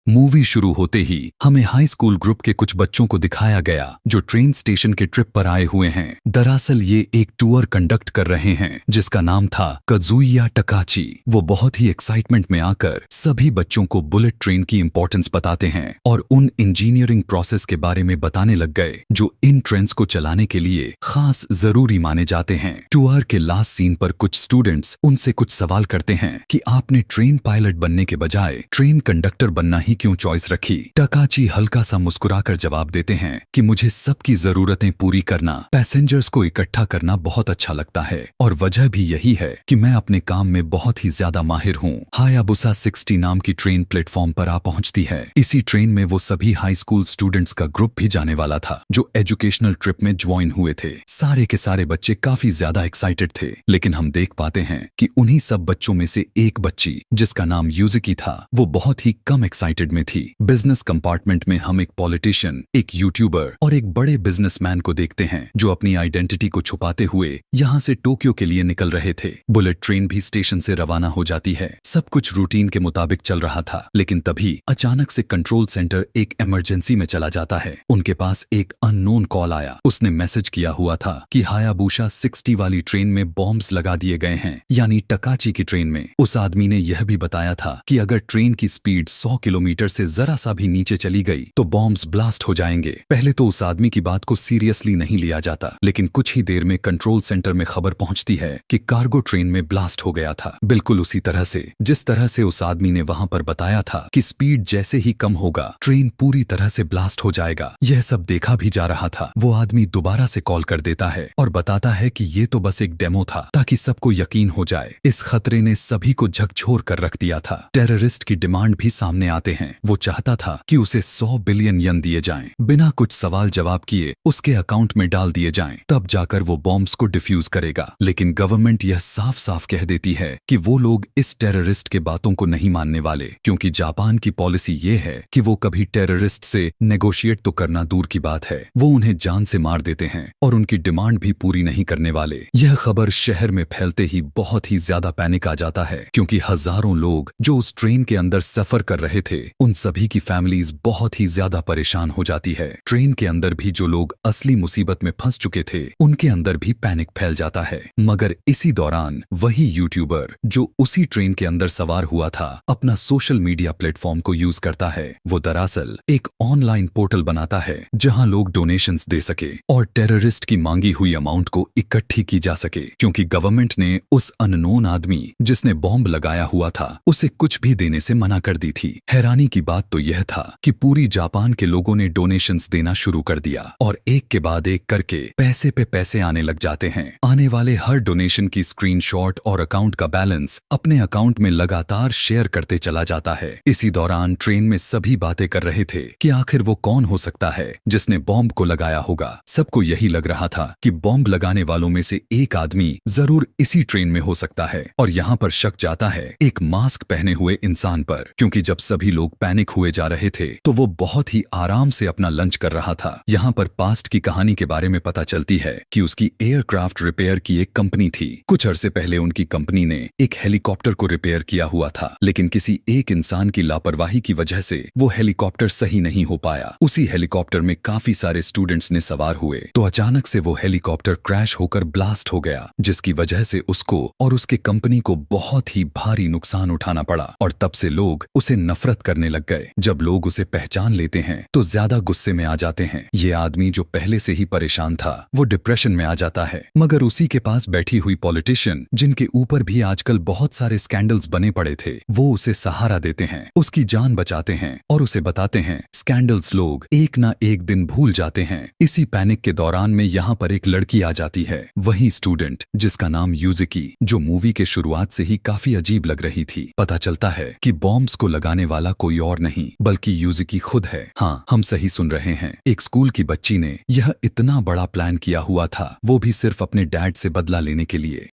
Movie शुरू होते ही हमें हाई स्कूल ग्रुप के कुछ बच्चों को दिखाया गया जो ट्रेन स्टेशन के ट्रिप पर आए हुए हैं। दरअसल ये एक टूर कंडक्ट कर रहे हैं जिसका नाम था काजुया टकाची। वो बहुत ही एक्साइटमेंट में आकर सभी बच्चों को बुलेट ट्रेन की इंपॉर्टेंस बताते हैं और उन इंजीनियरिंग प्रोसेस के बारे में बताने लग गए जो इन ट्रेन्स को चलाने के लिए खास जरूरी माने जाते हैं। टूर के लास्ट सीन पर कुछ स्टूडेंट्स उनसे कुछ सवाल करते हैं कि आपने ट्रेन पायलट बनने के बजाय ट्रेन कंडक्टर बनना ही क्यों चॉइस रखी। टकाची हल्का सा मुस्कुराकर जवाब देते हैं कि मुझे सबकी जरूरतें पूरी करना, पैसेंजर्स को इकट्ठा करना बहुत अच्छा लगता है और वजह भी यही है कि मैं अपने काम में बहुत ही ज्यादा माहिर हूँ। हायाबुसा 60 नाम की ट्रेन प्लेटफॉर्म पर आ पहुंचती है। इसी ट्रेन में वो सभी हाई स्कूल स्टूडेंट्स का ग्रुप भी जाने वाला था जो एजुकेशनल ट्रिप में ज्वाइन हुए थे। सारे के सारे बच्चे काफी ज्यादा एक्साइटेड थे, लेकिन हम देख पाते हैं कि उन्हीं सब बच्चों में से एक बच्ची जिसका नाम यूजिकी था वो बहुत ही कम एक्साइटेड में थी। बिजनेस कंपार्टमेंट में हम एक पॉलिटिशियन, एक यूट्यूबर और एक बड़े बिजनेसमैन को देखते हैं जो अपनी आइडेंटिटी को छुपाते हुए यहाँ से टोक्यो के लिए निकल रहे थे। बुलेट ट्रेन भी स्टेशन से रवाना हो जाती है। सब कुछ रूटीन के मुताबिक चल रहा था, लेकिन तभी अचानक से कंट्रोल सेंटर एक इमरजेंसी में चला जाता है। उनके पास एक अननोन कॉल आया। उसने मैसेज किया हुआ था कि हायाबुसा 60 वाली ट्रेन में बॉम्ब्स लगा दिए गए हैं, यानी टकाची की ट्रेन में। उस आदमी ने यह भी बताया था कि अगर ट्रेन की स्पीड 100 किलोमीटर से जरा सा भी नीचे चली गई तो बॉम्ब्स ब्लास्ट हो जाएंगे। पहले तो उस आदमी की बात को सीरियसली नहीं लिया जाता, लेकिन कुछ ही देर में कंट्रोल सेंटर में खबर पहुंचती है कि कार्गो ट्रेन में ब्लास्ट हो गया था, बिल्कुल उसी तरह से जिस तरह से उस आदमी ने वहां पर बताया था कि स्पीड जैसे ही कम होगा ट्रेन पूरी तरह से ब्लास्ट हो जाएगा। यह सब देखा भी जा रहा था। वो आदमी दोबारा से कॉल कर देता है और बताता है कि ये तो बस एक डेमो था ताकि सबको यकीन हो जाए। इस खतरे ने सभी को झकझोर कर रख दिया था। टेररिस्ट की डिमांड भी सामने आते हैं। वो चाहता था कि उसे 100 बिलियन यन दिए जाएं, बिना कुछ सवाल जवाब किए उसके अकाउंट में डाल दिए जाएं, तब जाकर वो बॉम्ब्स को डिफ्यूज करेगा। लेकिन गवर्नमेंट यह साफ साफ कह देती है कि वो लोग इस टेररिस्ट के बातों को नहीं मानने वाले, क्योंकि जापान की पॉलिसी ये है कि वो कभी टेररिस्ट से नेगोशिएट तो करना दूर की बात है, वो उन्हें जान से मार देते हैं और उनकी डिमांड भी पूरी नहीं करने वाले। यह खबर शहर में फैलते ही बहुत ही ज्यादा पैनिक आ जाता है, क्योंकि हजारों लोग जो उस ट्रेन के अंदर सफर कर रहे थे उन सभी की फैमिलीज बहुत ही ज्यादा परेशान हो जाती है। ट्रेन के अंदर भी जो लोग असली मुसीबत में फंस चुके थे उनके अंदर भी पैनिक फैल जाता है। मगर इसी दौरान वही यूट्यूबर जो उसी ट्रेन के अंदर सवार हुआ था अपना सोशल मीडिया प्लेटफॉर्म को यूज करता है। वो दरअसल एक ऑनलाइन पोर्टल बनाता है जहां लोग डोनेशंस दे सके और टेररिस्ट की मांगी हुई अमाउंट को इकट्ठी की जा सके, क्योंकि गवर्नमेंट ने उस अननोन आदमी जिसने बॉम्ब लगाया हुआ था उसे कुछ भी देने से मना कर दी थी। हैरानी की बात तो यह था कि पूरी जापान के लोगों ने डोनेशंस देना शुरू कर दिया और एक के बाद एक करके पैसे पे पैसे आने लग जाते हैं। आने वाले हर डोनेशन की स्क्रीनशॉट और अकाउंट का बैलेंस अपने अकाउंट में लगातार शेयर करते चला जाता है। इसी दौरान ट्रेन में सभी बातें कर रहे थे कि आखिर वो कौन हो सकता है जिसने बॉम्ब को लगाया होगा। सबको यही लग रहा था कि बॉम्ब लगाने वालों में से एक आदमी जरूर इसी ट्रेन में हो सकता है, और यहाँ पर शक जाता है एक मास्क पहने हुए इंसान पर, क्योंकि जब सभी लोग पैनिक हुए जा रहे थे तो वो बहुत ही आराम से अपना लंच कर रहा था। यहाँ पर पास्ट की कहानी के बारे में पता चलती है कि उसकी एयरक्राफ्ट रिपेयर की एक कंपनी थी। कुछ अरसे पहले उनकी कंपनी ने एक हेलीकॉप्टर को रिपेयर किया हुआ था, लेकिन किसी एक इंसान की लापरवाही की वजह से वो हेलीकॉप्टर सही नहीं हो पाया। उसी हेलीकॉप्टर में काफी सारे स्टूडेंट्स ने सवार हुए तो अचानक से वो हेलीकॉप्टर क्रैश होकर ब्लास्ट हो गया, जिसकी वजह से उसको और उसके कंपनी को बहुत ही भारी नुकसान उठाना पड़ा और तब से लोग उसे नफरत करने लग गए। जब लोग उसे पहचान लेते हैं तो ज्यादा गुस्से में आ जाते हैं। ये आदमी जो पहले से ही परेशान था वो डिप्रेशन में आ जाता है, मगर उसी के पास बैठी हुई पॉलिटिशियन जिनके ऊपर भी आजकल बहुत सारे स्कैंडल्स बने पड़े थे वो उसे सहारा देते हैं, उसकी जान बचाते हैं और उसे बताते हैं स्कैंडल्स लोग एक ना एक दिन भूल जाते हैं। इसी पैनिक के दौरान में यहाँ पर एक लड़की आ जाती है, वही स्टूडेंट जिसका नाम यूजिकी, जो मूवी के शुरुआत से ही काफी अजीब लग रही थी। पता चलता है कि बॉम्ब्स को लगाने वाला कोई और नहीं बल्कि यूजिकी खुद है। हाँ, हम सही सुन रहे हैं। एक स्कूल की बच्ची ने यह इतना बड़ा प्लान किया हुआ था, वो भी सिर्फ अपने डैड से बदला लेने के लिए।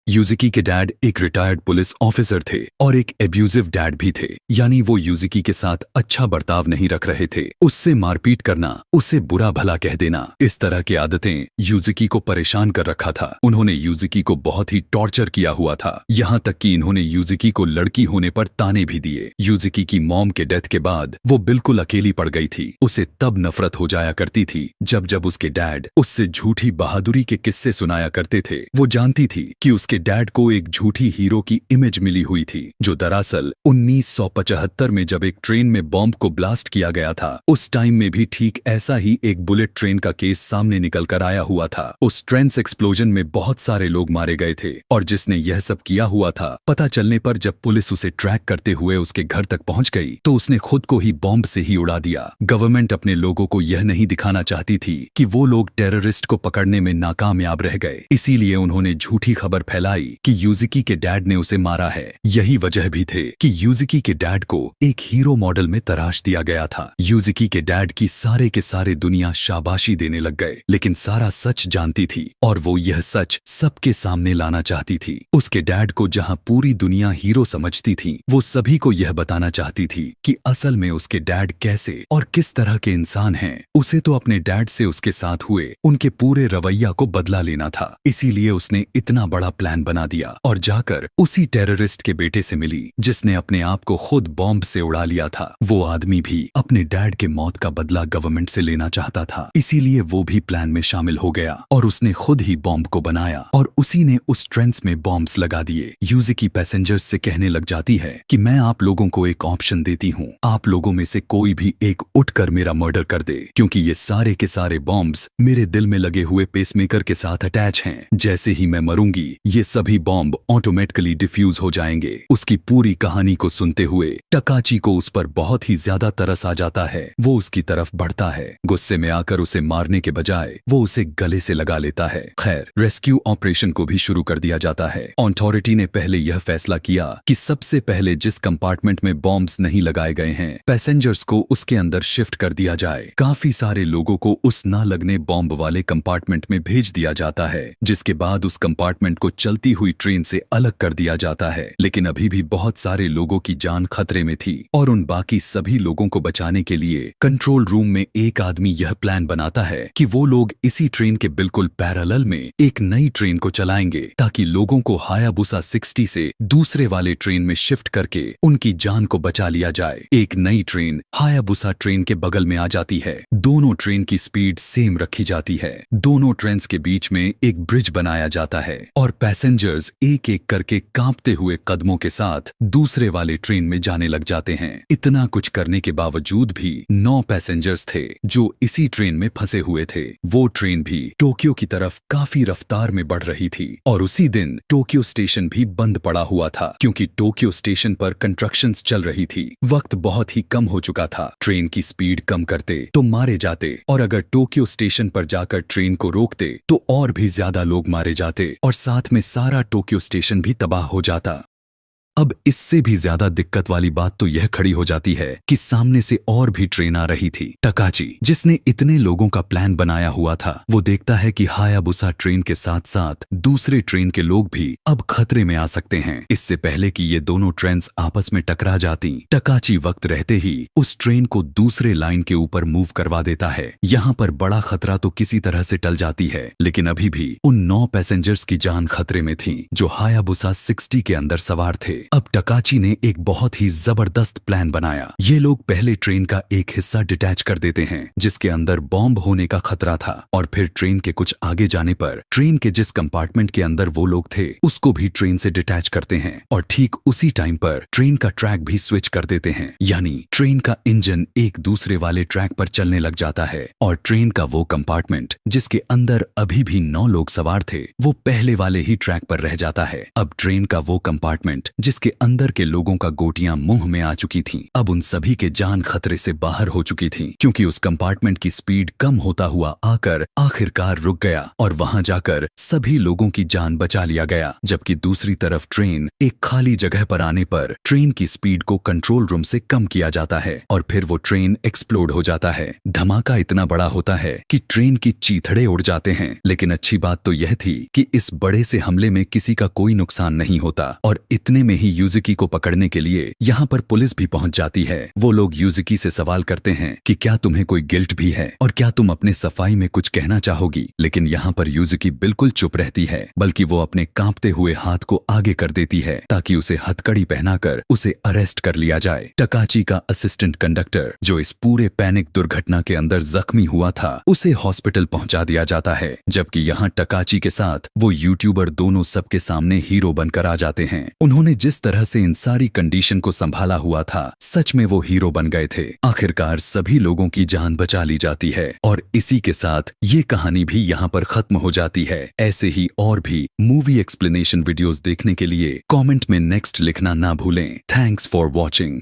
यूजिकी के डैड एक रिटायर्ड पुलिस ऑफिसर थे और एक एब्यूजिव डैड भी थे, यानी वो यूजिकी के साथ अच्छा बर्ताव नहीं रख रहे थे। उससे मारपीट करना, उसे बुरा भला कह देना, इस तरह की आदतें यूजिकी को परेशान कर रखा था। उन्होंने यूजिकी को बहुत ही टॉर्चर किया हुआ था, यहाँ तक कि इन्होंने यूजिकी को लड़की होने पर ताने भी दिए। यूजिकी की मॉम के डेथ के बाद वो बिल्कुल अकेली पड़ गई थी। उसे तब नफरत हो जाया करती थी जब जब उसके डैड उससे झूठी बहादुरी के किस्से सुनाया करते थे। वो जानती थी कि उसके डैड को एक झूठी हीरो की इमेज मिली हुई थी, जो दरअसल 1975 में जब एक ट्रेन में बॉम्ब को ब्लास्ट किया गया था, उस टाइम में भी ठीक ऐसा ही एक बुलेट ट्रेन का केस सामने निकल कर आया हुआ था। उस ट्रेन एक्सप्लोजन में बहुत सारे लोग मारे गए थे और जिसने यह सब किया हुआ था, पता चलने पर जब पुलिस उसे ट्रैक करते हुए उसके घर तक पहुंच गई तो उसने खुद को ही बॉम्ब से ही उड़ा दिया। गवर्नमेंट अपने लोगों को यह नहीं दिखाना चाहती थी कि वो लोग टेररिस्ट को पकड़ने में नाकामयाब रह गए, इसीलिए उन्होंने झूठी खबर फैलाई कि यूजिकी के डैड ने उसे मारा है। यही वजह भी थे कि यूजिकी के डैड को एक हीरो मॉडल में तराश दिया गया था। यूजिकी के डैड की सारे के सारे दुनिया शाबाशी देने लग गए, लेकिन सारा सच जानती थी और वो यह सच सबके सामने लाना चाहती थी। उसके डैड को जहां पूरी दुनिया हीरो समझती थी, वो सभी को यह बताना चाहती थी कि असल में उसके डैड कैसे और किस तरह के इंसान हैं। उसे तो अपने डैड से उसके साथ हुए उनके पूरे रवैया को बदला लेना था, इसीलिए उसने इतना बड़ा प्लान बना दिया और जाकर उसी टेररिस्ट के बेटे से मिली जिसने अपने आप को खुद बॉम्ब से उड़ा लिया था। वो आदमी भी अपने डैड के मौत का बदला गवर्नमेंट से लेना चाहता था, इसीलिए वो भी प्लान में शामिल हो गया और उसने खुद ही बॉम्ब को बनाया और उसी ने उस ट्रेन्स में बॉम्ब्स लगा दिए। यूजिकी पैसेंजर्स से कहने लग जाती है कि मैं आप लोगों को एक ऑप्शन देती हूँ, आप लोगों में से कोई भी एक उठकर मेरा मर्डर कर दे, क्योंकि ये सारे के सारे बॉम्ब्स मेरे दिल में लगे हुए पेसमेकर के साथ अटैच हैं। जैसे ही मैं मरूंगी ये सभी बॉम्ब ऑटोमेटिकली डिफ्यूज हो जाएंगे। उसकी पूरी कहानी को सुनते हुए टकाची को उस पर बहुत ही ज्यादा तरस आ जाता है। वो उसकी तरफ बढ़ता है, गुस्से में आकर उसे मारने के बजाय वो उसे गले से लगा लेता है। खैर, रेस्क्यू ऑपरेशन को भी शुरू कर दिया जाता है। अथॉरिटी ने पहले यह फैसला किया कि सबसे पहले जिस कंपार्टमेंट में बॉम्ब्स नहीं लगाए गए हैं, पैसेंजर्स को उसके अंदर शिफ्ट कर दिया जाए। काफी सारे लोगों को उस ना लगने बॉम्ब वाले कंपार्टमेंट में भेज दिया जाता है, जिसके बाद उस कंपार्टमेंट को चलती हुई ट्रेन से अलग कर दिया जाता है। लेकिन अभी भी बहुत सारे लोगों की जान खतरे में थी और उन बाकी सभी लोगों को बचाने के लिए कंट्रोल रूम में एक आदमी यह प्लान बनाता है कि वो लोग इसी ट्रेन के बिल्कुल पैरेलल में एक नई ट्रेन को चलाएंगे ताकि लोगों को हायाबुसा 60 से दूसरे वाले ट्रेन में शिफ्ट करके उनकी जान को बचा लिया जाए। एक नई ट्रेन हायाबुसा ट्रेन के बगल में आ जाती है। दोनों ट्रेन की स्पीड सेम रखी जाती है। दोनों ट्रेन्स के बीच में एक ब्रिज बनाया जाता है और पैसेंजर्स एक एक करके कांपते हुए कदमों के साथ दूसरे वाले ट्रेन में जाने लग जाते हैं। इतना कुछ करने के बावजूद भी 9 पैसेंजर्स थे जो इसी ट्रेन में फंसे हुए थे। वो ट्रेन भी टोक्यो की तरफ काफी रफ्तार में बढ़ रही थी और उसी दिन टोक्यो स्टेशन भी बंद पड़ा हुआ था, क्योंकि टोक्यो स्टेशन पर कंस्ट्रक्शंस चल रही थी। वक्त बहुत ही कम हो चुका था। ट्रेन की स्पीड कम करते तो मारे जाते और अगर टोक्यो स्टेशन पर जाकर ट्रेन को रोकते तो और भी ज्यादा लोग मारे जाते और साथ में सारा टोक्यो स्टेशन भी तबाह हो जाता। अब इससे भी ज्यादा दिक्कत वाली बात तो यह खड़ी हो जाती है कि सामने से और भी ट्रेन आ रही थी। टकाची, जिसने इतने लोगों का प्लान बनाया हुआ था, वो देखता है कि हायाबुसा ट्रेन के साथ साथ दूसरे ट्रेन के लोग भी अब खतरे में आ सकते हैं। इससे पहले कि ये दोनों ट्रेन्स आपस में टकरा जाती, टकाची वक्त रहते ही उस ट्रेन को दूसरे लाइन के ऊपर मूव करवा देता है। यहाँ पर बड़ा खतरा तो किसी तरह से टल जाती है, लेकिन अभी भी उन 9 पैसेंजर्स की जान खतरे में थी जो हायाबुसा 60 के अंदर सवार थे। अब टकाची ने एक बहुत ही जबरदस्त प्लान बनाया। ये लोग पहले ट्रेन का एक हिस्सा डिटैच कर देते हैं जिसके अंदर बॉम्ब होने का खतरा था और फिर ट्रेन के कुछ आगे जाने पर ट्रेन के जिस कंपार्टमेंट के अंदर वो लोग थे उसको भी ट्रेन से डिटैच करते हैं और ठीक उसी टाइम पर ट्रेन का ट्रैक भी स्विच कर देते हैं, यानी ट्रेन का इंजन एक दूसरे वाले ट्रैक पर चलने लग जाता है और ट्रेन का वो कंपार्टमेंट जिसके अंदर अभी भी 9 लोग सवार थे वो पहले वाले ही ट्रैक पर रह जाता है। अब ट्रेन का वो कंपार्टमेंट जिस जिसके अंदर के लोगों का गोटियां मुंह में आ चुकी थीं। अब उन सभी के जान खतरे से बाहर हो चुकी थी, क्योंकि उस कंपार्टमेंट की स्पीड कम होता हुआ आकर आखिरकार रुक गया और वहां जाकर सभी लोगों की जान बचा लिया गया। जबकि दूसरी तरफ ट्रेन एक खाली जगह पर आने पर ट्रेन की स्पीड को कंट्रोल रूम से कम किया जाता है और फिर वो ट्रेन एक्सप्लोड हो जाता है। धमाका इतना बड़ा होता है कि ट्रेन की चीथड़े उड़ जाते हैं। लेकिन अच्छी बात तो यह थी कि इस बड़े से हमले में किसी का कोई नुकसान नहीं होता और इतने में ही यूजुकी को पकड़ने के लिए यहाँ पर पुलिस भी पहुंच जाती है। वो लोग यूजुकी से सवाल करते हैं कि क्या तुम्हें कोई गिल्ट भी है और क्या तुम अपने सफाई में कुछ कहना चाहोगी। लेकिन यहाँ पर यूजुकी बिल्कुल चुप रहती है, बल्कि वो अपने कांपते हुए हाथ को आगे कर देती है ताकि उसे हथकड़ी पहनाकर उसे अरेस्ट कर लिया जाए। टकाची का असिस्टेंट कंडक्टर, जो इस पूरे पैनिक दुर्घटना के अंदर जख्मी हुआ था, उसे हॉस्पिटल पहुंचा दिया जाता है। जबकि यहाँ टकाची के साथ वो यूट्यूबर दोनों सबके सामने हीरो बनकर आ जाते हैं। उन्होंने जिस तरह से इन सारी कंडीशन को संभाला हुआ था, सच में वो हीरो बन गए थे। आखिरकार सभी लोगों की जान बचा ली जाती है और इसी के साथ ये कहानी भी यहाँ पर खत्म हो जाती है। ऐसे ही और भी मूवी एक्सप्लेनेशन वीडियोस देखने के लिए कमेंट में नेक्स्ट लिखना ना भूलें। Thanks for watching.